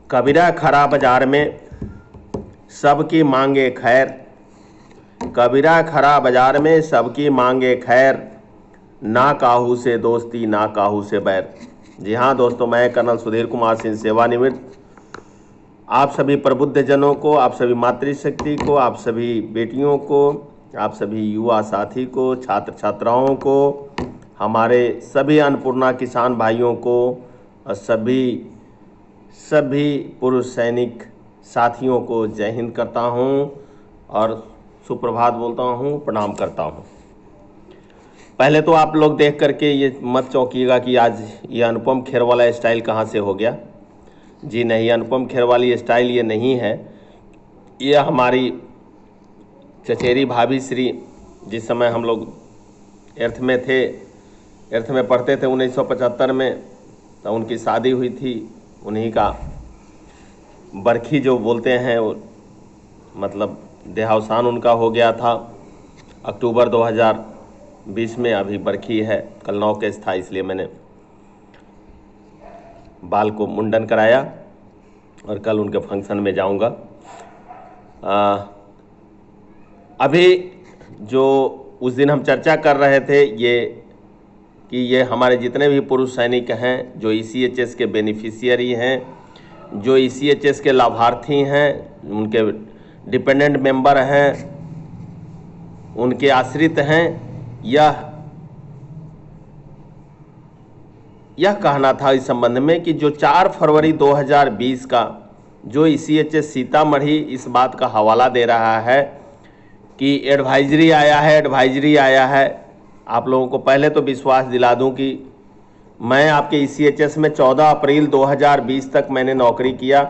कबीरा खरा बाजार में सबकी मांगे खैर, कबीरा खरा बाजार में सबकी मांगे खैर, ना काहू से दोस्ती ना काहू से बैर। जी हाँ दोस्तों, मैं कर्नल सुधीर कुमार सिंह सेवानिवृत्त आप सभी प्रबुद्ध जनों को, आप सभी मातृशक्ति को, आप सभी बेटियों को, आप सभी युवा साथी को, छात्र छात्राओं को, हमारे सभी अन्नपूर्णा किसान भाइयों को और सभी पुरुष सैनिक साथियों को जय हिंद करता हूं और सुप्रभात बोलता हूं, प्रणाम करता हूं। पहले तो आप लोग देख करके ये मत चौंकिएगा कि आज ये अनुपम खेर वाला स्टाइल कहाँ से हो गया। जी नहीं, अनुपम खेर वाली स्टाइल ये नहीं है। ये हमारी चचेरी भाभी श्री, जिस समय हम लोग एर्थ में पढ़ते थे 1975 में, तो उनकी शादी हुई थी। उन्हीं का बरखी जो बोलते हैं, मतलब देहावसान उनका हो गया था अक्टूबर 2020 में। अभी बरखी है, कल 9 केस था, इसलिए मैंने बाल को मुंडन कराया और कल उनके फंक्शन में जाऊंगा। अभी जो उस दिन हम चर्चा कर रहे थे ये हमारे जितने भी पुरुष सैनिक हैं जो ECHS के बेनिफिशियरी हैं, जो ECHS के लाभार्थी हैं, उनके डिपेंडेंट मेंबर हैं, उनके आश्रित हैं, यह कहना था इस संबंध में कि जो 4 फरवरी 2020 का जो ECHS सीतामढ़ी इस बात का हवाला दे रहा है कि एडवाइजरी आया है। आप लोगों को पहले तो विश्वास दिला दूं कि मैं आपके ECHS में 14 अप्रैल 2020 तक मैंने नौकरी किया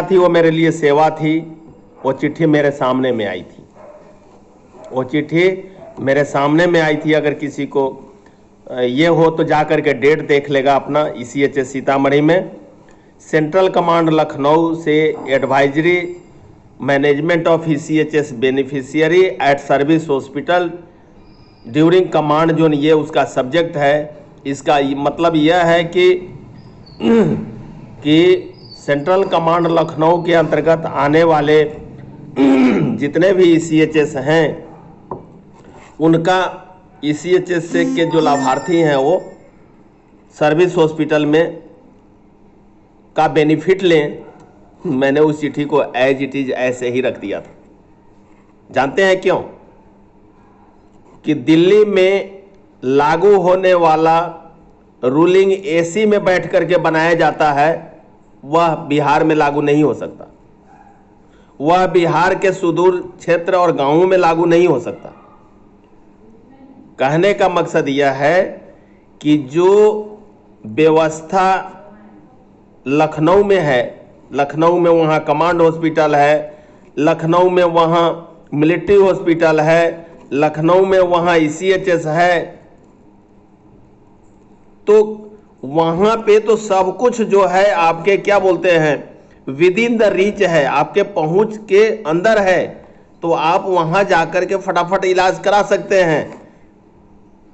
थी। वो मेरे लिए सेवा थी। वो चिट्ठी मेरे सामने में आई थी। अगर किसी को ये हो तो जा कर के डेट देख लेगा अपना। ECHS सीतामढ़ी में सेंट्रल कमांड लखनऊ से advisory management of ECHS beneficiary at service hospital during command zone, ये उसका सब्जेक्ट है। इसका मतलब यह है कि सेंट्रल कमांड लखनऊ के अंतर्गत आने वाले जितने भी ECHS हैं, उनका ECHS से के जो लाभार्थी हैं वो सर्विस हॉस्पिटल में का बेनिफिट लें। मैंने उस चिट्ठी को एज इट इज ऐसे ही रख दिया था। जानते हैं क्यों? कि दिल्ली में लागू होने वाला रूलिंग AC में बैठ करके बनाया जाता है, वह बिहार में लागू नहीं हो सकता। वह बिहार के सुदूर क्षेत्र और गांवों में लागू नहीं हो सकता। कहने का मकसद यह है कि जो व्यवस्था लखनऊ में है, लखनऊ में वहाँ कमांड हॉस्पिटल है, लखनऊ में वहाँ मिलिट्री हॉस्पिटल है, लखनऊ में वहाँ ECHS है, तो वहाँ पे तो सब कुछ जो है आपके क्या बोलते हैं विद इन द रीच है, आपके पहुँच के अंदर है। तो आप वहाँ जाकर के फटाफट इलाज करा सकते हैं।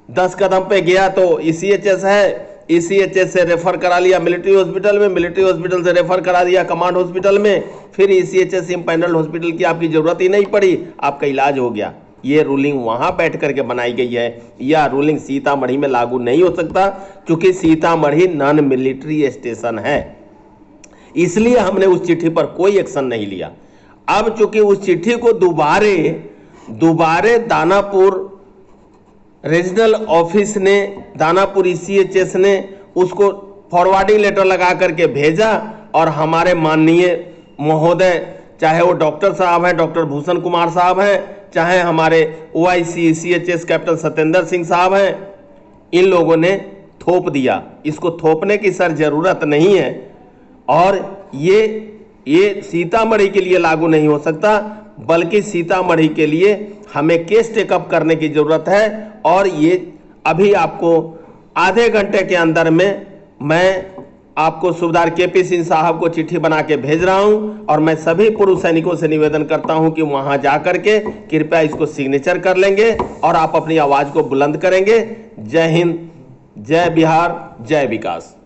10 कदम पे गया तो ECHS है, ECHS से रेफर करा लिया मिलिट्री हॉस्पिटल में, मिलिट्री हॉस्पिटल से रेफर करा दिया कमांड हॉस्पिटल में, फिर ECHS इम्पैनल्ड हॉस्पिटल की आपकी जरूरत ही नहीं पड़ी, आपका इलाज हो गया। ये रूलिंग वहां बैठ करके बनाई गई है। यह रूलिंग सीतामढ़ी में लागू नहीं हो सकता, क्योंकि सीतामढ़ी नॉन मिलिट्री स्टेशन है। इसलिए हमने उस चिट्ठी पर कोई एक्शन नहीं लिया। अब चूंकि उस चिट्ठी को दोबारे दानापुर रीजनल ऑफिस ने, दानापुर ECHS ने उसको फॉरवर्डिंग लेटर लगा करके भेजा, और हमारे माननीय महोदय, चाहे वो डॉक्टर साहब हैं, डॉक्टर भूषण कुमार साहब हैं, चाहे हमारे OIC ECHS captain Satyendra Singh साहब हैं, इन लोगों ने थोप दिया। इसको थोपने की सर जरूरत नहीं है, और ये सीतामढ़ी के लिए लागू नहीं हो सकता, बल्कि सीतामढ़ी के लिए हमें केस टेकअप करने की जरूरत है। और ये अभी आपको आधे घंटे के अंदर में मैं आपको सूबेदार KP सिंह साहब को चिट्ठी बना के भेज रहा हूं, और मैं सभी पूर्व सैनिकों से निवेदन करता हूं कि वहां जाकर के कृपया इसको सिग्नेचर कर लेंगे और आप अपनी आवाज को बुलंद करेंगे। जय हिंद, जय बिहार, जय विकास।